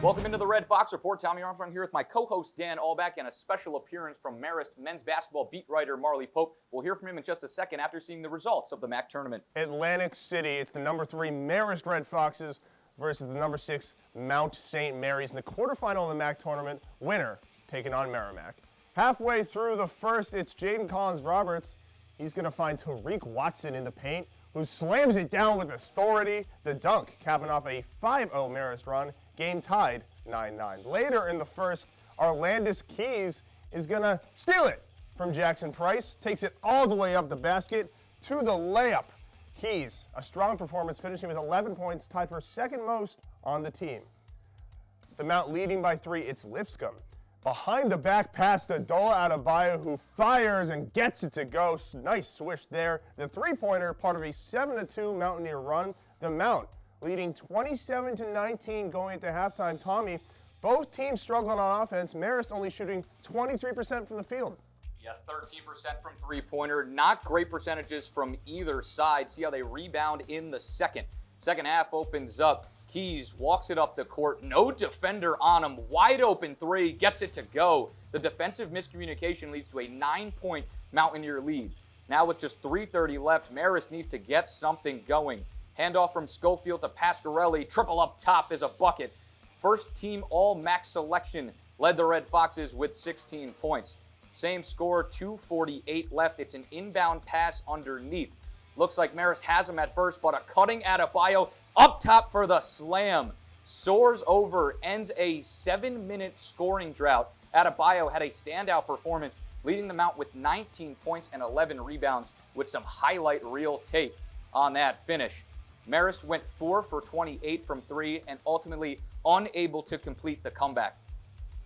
Welcome into the Red Fox Report. Tommy Armstrong here with my co-host Dan Aulbach and a special appearance from Marist men's basketball beat writer Marley. We'll hear from him in just a second after seeing the results of the MAC tournament. Atlantic City, it's the number 3 Marist Red Foxes versus the number 6 Mount St. Mary's in the quarterfinal of the MAC tournament. Winner taking on Merrimack. Halfway through the first, it's Jaden Collins-Roberts. He's going to find Tariq Watson in the paint, who slams it down with authority. The dunk, capping off a 5-0 Marist run. Game tied 9-9. Later in the first, Arlandis Keys is going to steal it from Jackson Price. Takes it all the way up the basket to the layup. Keys, a strong performance, finishing with 11 points, tied for second most on the team. The Mount leading by 3, it's Lipscomb. Behind the back pass to Dola Adebayo, who fires and gets it to go. Nice swish there. The three-pointer, part of a 7-2 Mountaineer run. The Mount leading 27-19 going into halftime. Tommy, both teams struggling on offense. Marist only shooting 23% from the field. Yeah, 13% from three-pointer. Not great percentages from either side. See how they rebound in the second. Second half opens up. Keys walks it up the court. No defender on him. Wide open three. Gets it to go. The defensive miscommunication leads to a 9-point Mountaineer lead. Now with just 3:30 left, Marist needs to get something going. Handoff from Schofield to Pasquarelli. Triple up top is a bucket. First team All-MAC selection led the Red Foxes with 16 points. Same score, 2:48 left. It's an inbound pass underneath. Looks like Marist has him at first, but a cutting Adebayo up top for the slam. Soars over, ends a 7-minute scoring drought. Adebayo had a standout performance, leading them out with 19 points and 11 rebounds with some highlight reel tape on that finish. Marist went 4 for 28 from 3 and ultimately unable to complete the comeback.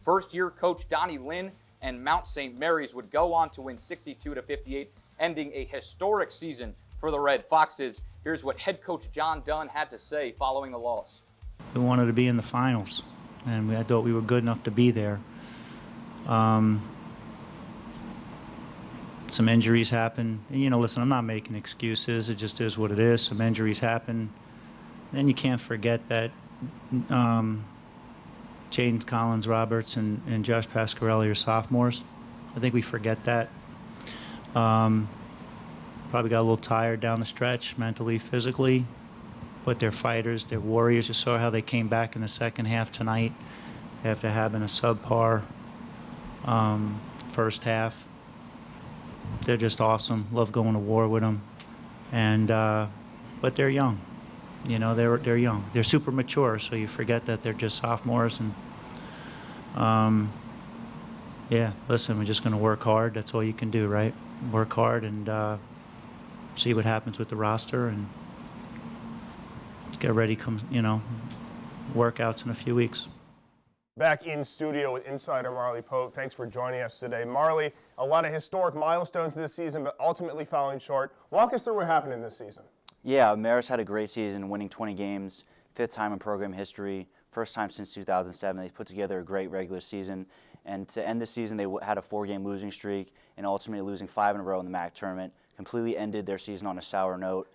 First-year coach Donnie Lynn and Mount St. Mary's would go on to win 62-58, ending a historic season for the Red Foxes. Here's what head coach John Dunn had to say following the loss. We wanted to be in the finals, and I thought we were good enough to be there. Some injuries happen. And, listen, I'm not making excuses. It just is what it is. Some injuries happen. Then you can't forget that Jaden Collins-Roberts and Josh Pasquarelli are sophomores. I think we forget that. Probably got a little tired down the stretch, mentally, physically. But they're fighters. They're warriors. You saw how they came back in the second half tonight after having a subpar first half. They're just awesome. Love going to war with them. And but they're young. They're young. They're super mature, so you forget that they're just sophomores. And yeah, listen, we're just going to work hard. That's all you can do, right? Work hard and see what happens with the roster and get ready. Workouts in a few weeks. Back in studio with insider Marley Pope. Thanks for joining us today. Marley, a lot of historic milestones this season, but ultimately falling short. Walk us through what happened in this season. Yeah, Marist had a great season, winning 20 games, 5th time in program history, first time since 2007. They put together a great regular season, and to end the season, they had a 4-game losing streak, and ultimately losing 5 in a row in the MAC tournament. Completely ended their season on a sour note.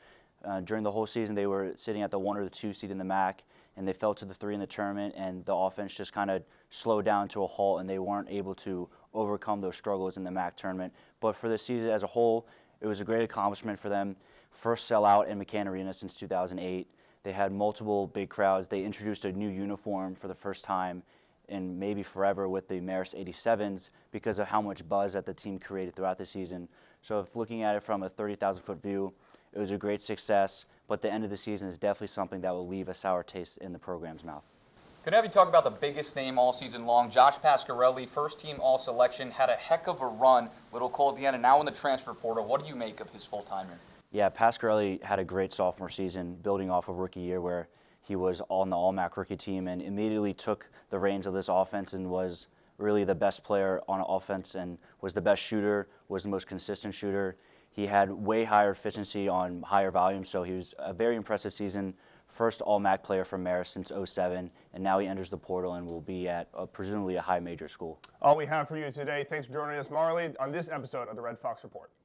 During the whole season, they were sitting at the 1 or the 2 seed in the MAC, and they fell to the 3 in the tournament, and the offense just kind of slowed down to a halt, and they weren't able to overcome those struggles in the MAC tournament. But for the season as a whole, it was a great accomplishment for them. First sellout in McCann Arena since 2008. They had multiple big crowds. They introduced a new uniform for the first time in maybe forever with the Marist 87s because of how much buzz that the team created throughout the season. So if looking at it from a 30,000-foot view, it was a great success, but the end of the season is definitely something that will leave a sour taste in the program's mouth. Could I have you talk about the biggest name all season long? Josh Pasquarelli, first team all-selection, had a heck of a run, little cold at the end, and now in the transfer portal. What do you make of his full-time year? Yeah, Pasquarelli had a great sophomore season, building off of rookie year where he was on the All-MAC rookie team and immediately took the reins of this offense and was really the best player on offense and was the best shooter, was the most consistent shooter. He had way higher efficiency on higher volume, so he was a very impressive season. First All-MAC player from Marist since 2007, and now he enters the portal and will be at presumably a high major school. All we have for you today. Thanks for joining us, Marley, on this episode of the Red Fox Report.